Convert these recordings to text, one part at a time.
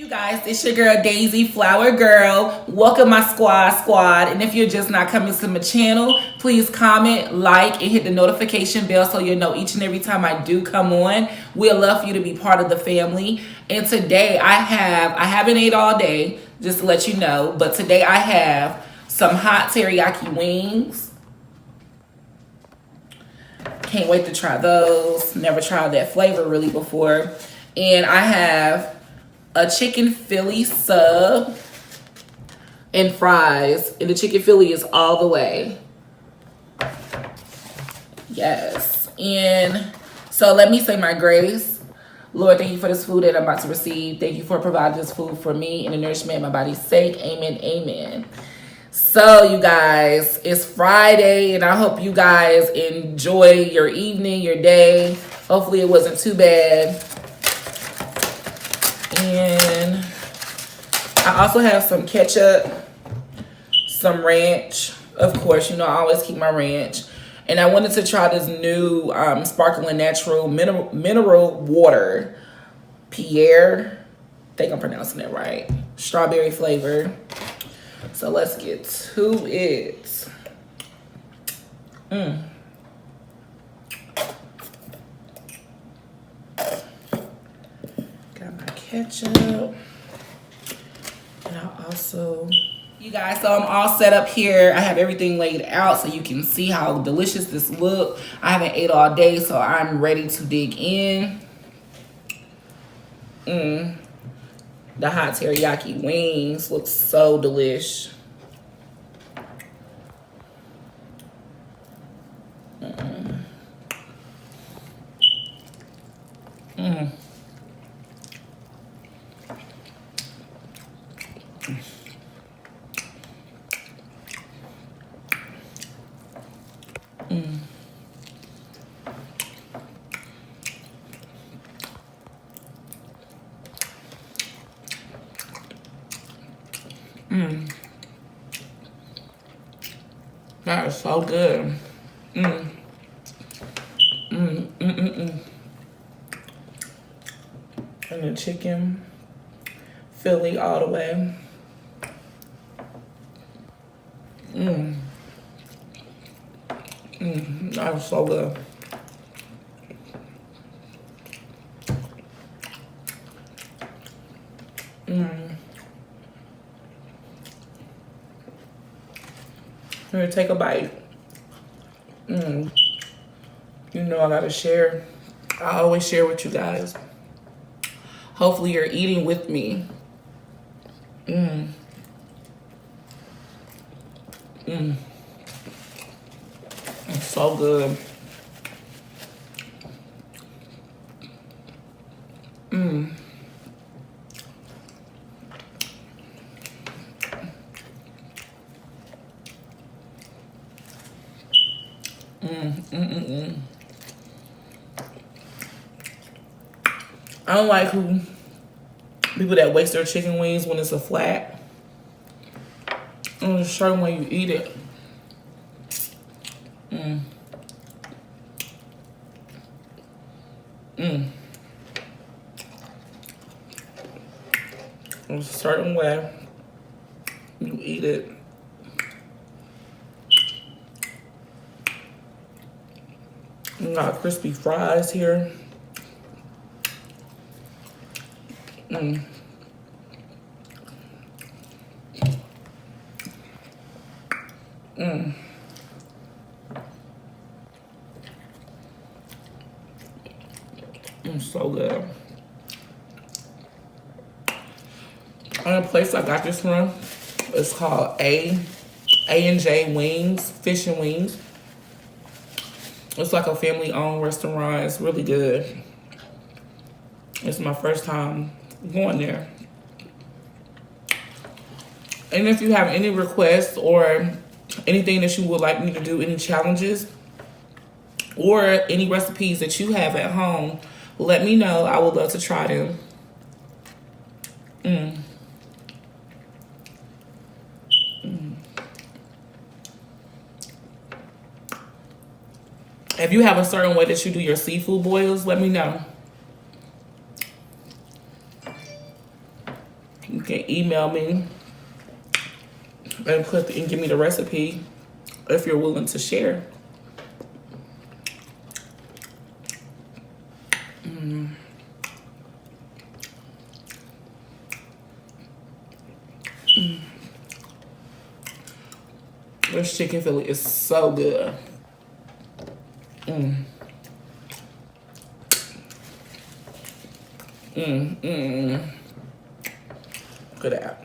Guys, it's your girl Daisy Flower Girl. Welcome my squad. And if you're just not coming to my channel, please comment, like, and hit the notification bell so you'll know each and every time I do come on. We'd love for you to be part of the family. And today I haven't ate all day, just to let you know, but today I have some hot teriyaki wings. Can't wait to try those. Never tried that flavor really before. And I have a chicken Philly sub and fries. And the chicken Philly is all the way. Yes. And so let me say my grace. Lord, thank you for this food that I'm about to receive. Thank you for providing this food for me and the nourishment of my body's sake. Amen. Amen. So you guys, it's Friday and I hope you guys enjoy your evening, your day. Hopefully it wasn't too bad. And I also have some ketchup, some ranch. Of course, you know I always keep my ranch. And I wanted to try this new sparkling natural mineral water. Pierre, I think I'm pronouncing it right. Strawberry flavor. So let's get to it. Got my ketchup. And I also, you guys, so I'm all set up here. I have everything laid out so you can see how delicious this look. I haven't ate all day, so I'm ready to dig in. The hot teriyaki wings look so delish. That is so good. And the chicken Philly all the way. That is so good. Here, take a bite. You know I gotta share. I always share with you guys. Hopefully you're eating with me. It's so good. I don't like people that waste their chicken wings when it's a flat. There's a certain way you eat it. There's a certain way you eat it. You got crispy fries here. So good. Another place I got this from is called A&J Wings, Fish and Wings. It's like a family-owned restaurant. It's really good. It's my first time going there. And if you have any requests or anything that you would like me to do, any challenges, or any recipes that you have at home, let me know. I would love to try them. If you have a certain way that you do your seafood boils, let me know. you can email me and give me the recipe if you're willing to share. This chicken fillet is so good. Look at that.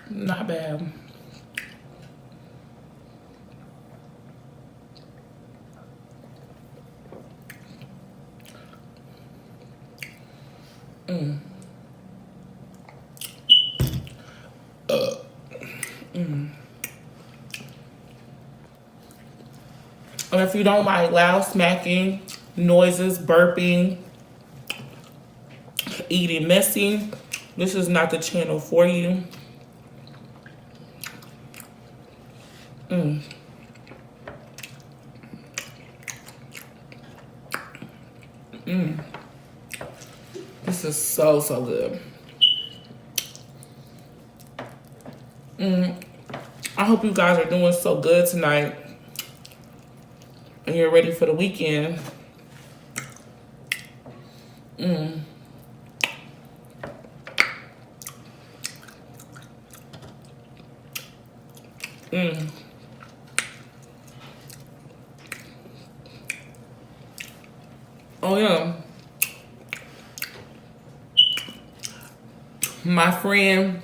Not bad. And if you don't like loud smacking, noises, burping, eating messy, this is not the channel for you. This is so, so good. I hope you guys are doing so good tonight and you're ready for the weekend. Oh yeah. My friend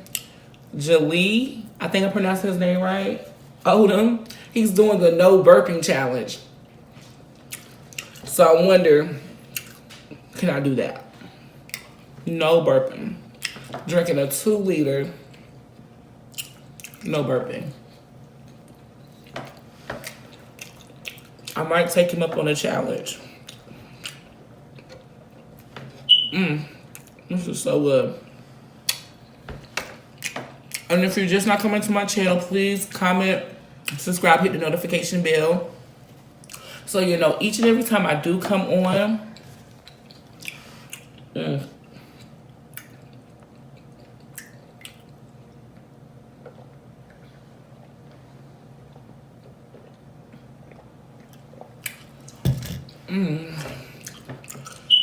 Jalee, I think I pronounced his name right, Odom, he's doing the no burping challenge. So I wonder, can I do that? No burping. Drinking a 2-liter, no burping. I might take him up on a challenge. This is so good. And if you're just not coming to my channel, please comment, subscribe, hit the notification bell, so you know each and every time I do come on.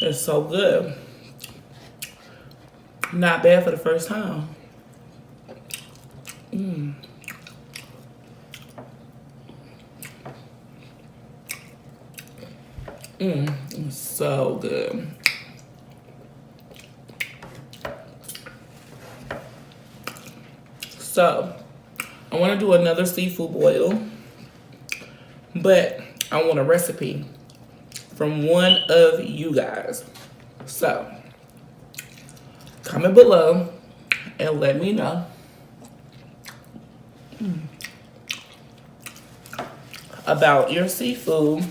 It's so good. Not bad for the first time. It's so good. So, I want to do another seafood boil, but I want a recipe from one of you guys. So, comment below and let me know about your seafood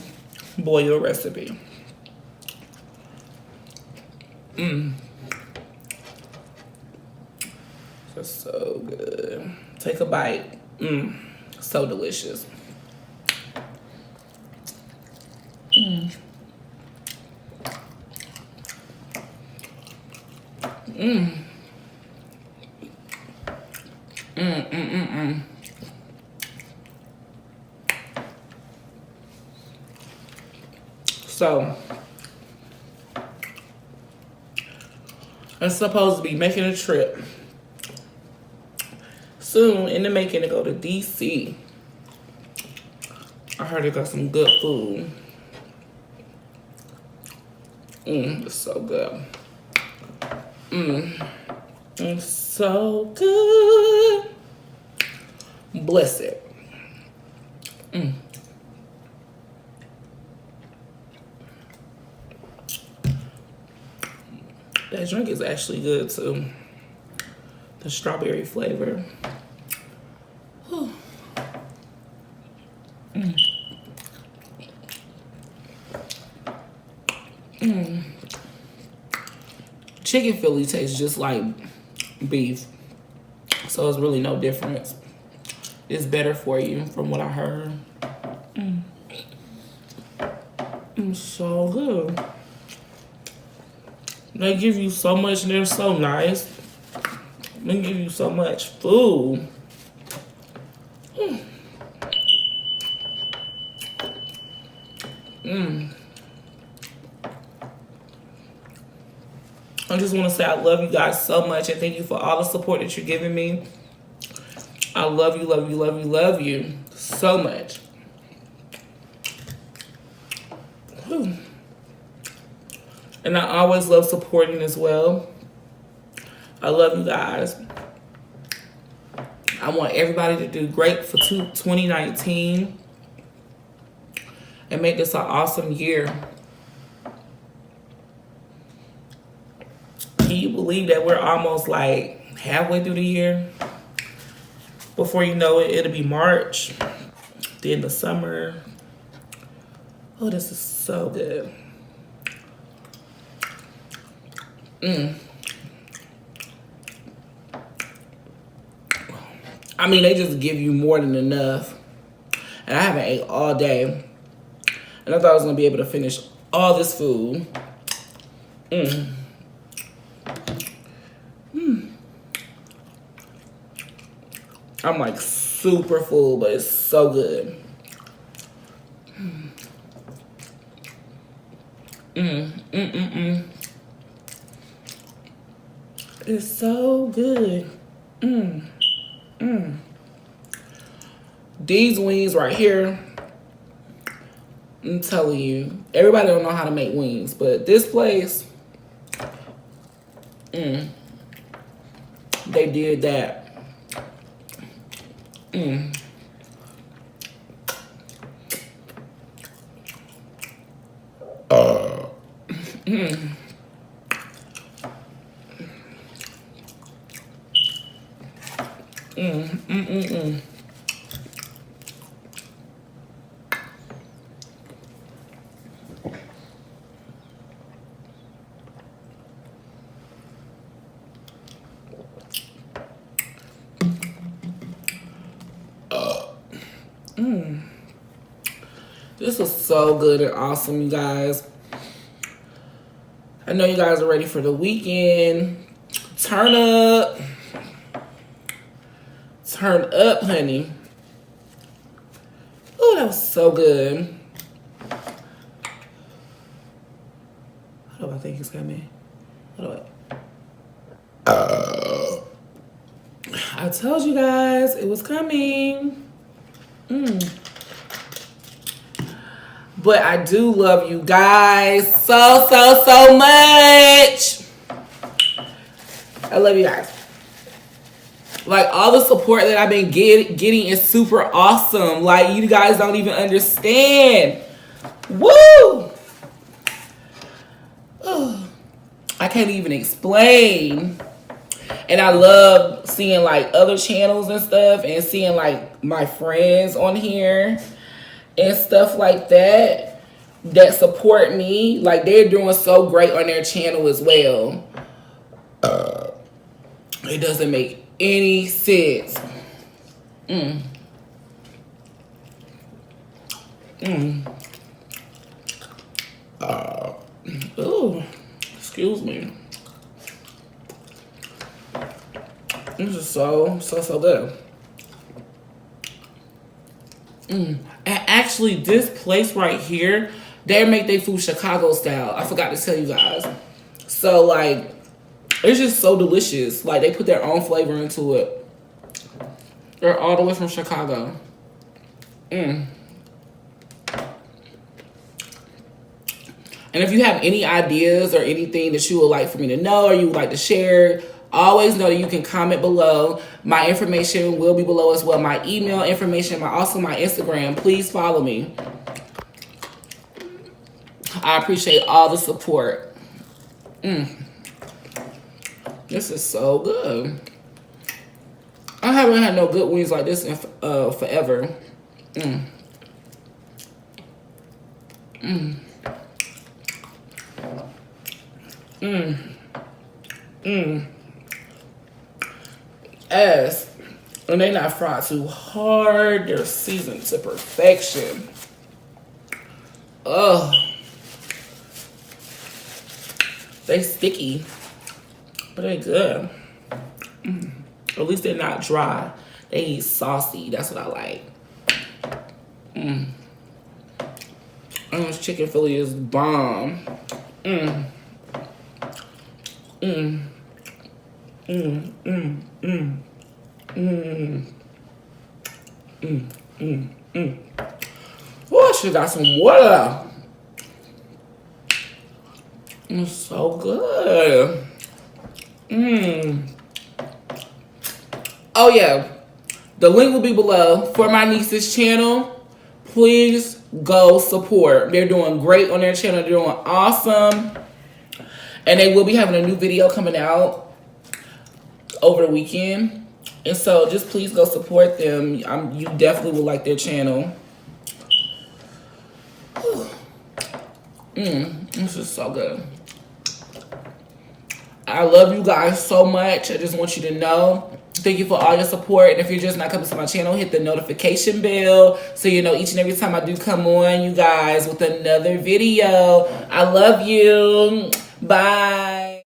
boil recipe. It's so good. Take a bite. So delicious. So, I'm supposed to be making a trip soon in the making to go to DC. I heard they got some good food. It's so good. It's so good. Bless it. That drink is actually good too. The strawberry flavor. Whew. Chicken Philly tastes just like beef, so it's really no difference. It's better for you from what I heard. So good. They give you so much and they're so nice. They give you so much food. I just want to say I love you guys so much and thank you for all the support that you're giving me. I love you, love you, love you, love you so much. Whew. And I always love supporting as well. I love you guys. I want everybody to do great for 2019 and make this an awesome year. Can you believe that we're almost like halfway through the year? Before you know it, it'll be March, then the summer. Oh, this is so good. I mean, they just give you more than enough. And I haven't ate all day. And I thought I was going to be able to finish all this food. I'm like super full, but it's so good. It's so good. These wings right here, I'm telling you, everybody don't know how to make wings, but this place, they did that. This was so good and awesome, you guys. I know you guys are ready for the weekend. Turn up. Turn up, honey. Oh, that was so good. Hold on, I think it's coming. Hold on. I told you guys it was coming. But I do love you guys so, so, so much. I love you guys. Like, all the support that I've been getting is super awesome. Like, you guys don't even understand. Woo! I can't even explain. And I love seeing, like, other channels and stuff and seeing, like, my friends on here and stuff like that support me. Like, they're doing so great on their channel as well. It doesn't make any sense. Oh, excuse me. This is so good. And actually, this place right here, they make their food Chicago style. I forgot to tell you guys. So, like, it's just so delicious. Like, they put their own flavor into it. They're all the way from Chicago. And if you have any ideas or anything that you would like for me to know or you would like to share, always know that you can comment below. My information will be below as well. My email information, also my Instagram. Please follow me. I appreciate all the support. This is so good. I haven't had no good wings like this in forever. Mm. Mm. Mm. Mm. Yes. And they not fried too hard. They're seasoned to perfection. Ugh. They sticky, but they good. Mm. At least they're not dry. They saucy. That's what I like. Mm. And this chicken Philly is bomb. Mm. Mm. Mm. Mm. Mm. Mm. Mm. Mm. Mm. Oh, I should got some water. It's so good. Mm. Oh yeah, the link will be below for my niece's channel. Please go support. They're doing great on their channel. They're doing awesome. And they will be having a new video coming out over the weekend. And so just please go support them. You definitely will like their channel. This is so good. I love you guys so much. I just want you to know. Thank you for all your support. And if you're just not coming to my channel, hit the notification bell so you know each and every time I do come on, you guys, with another video. I love you. Bye.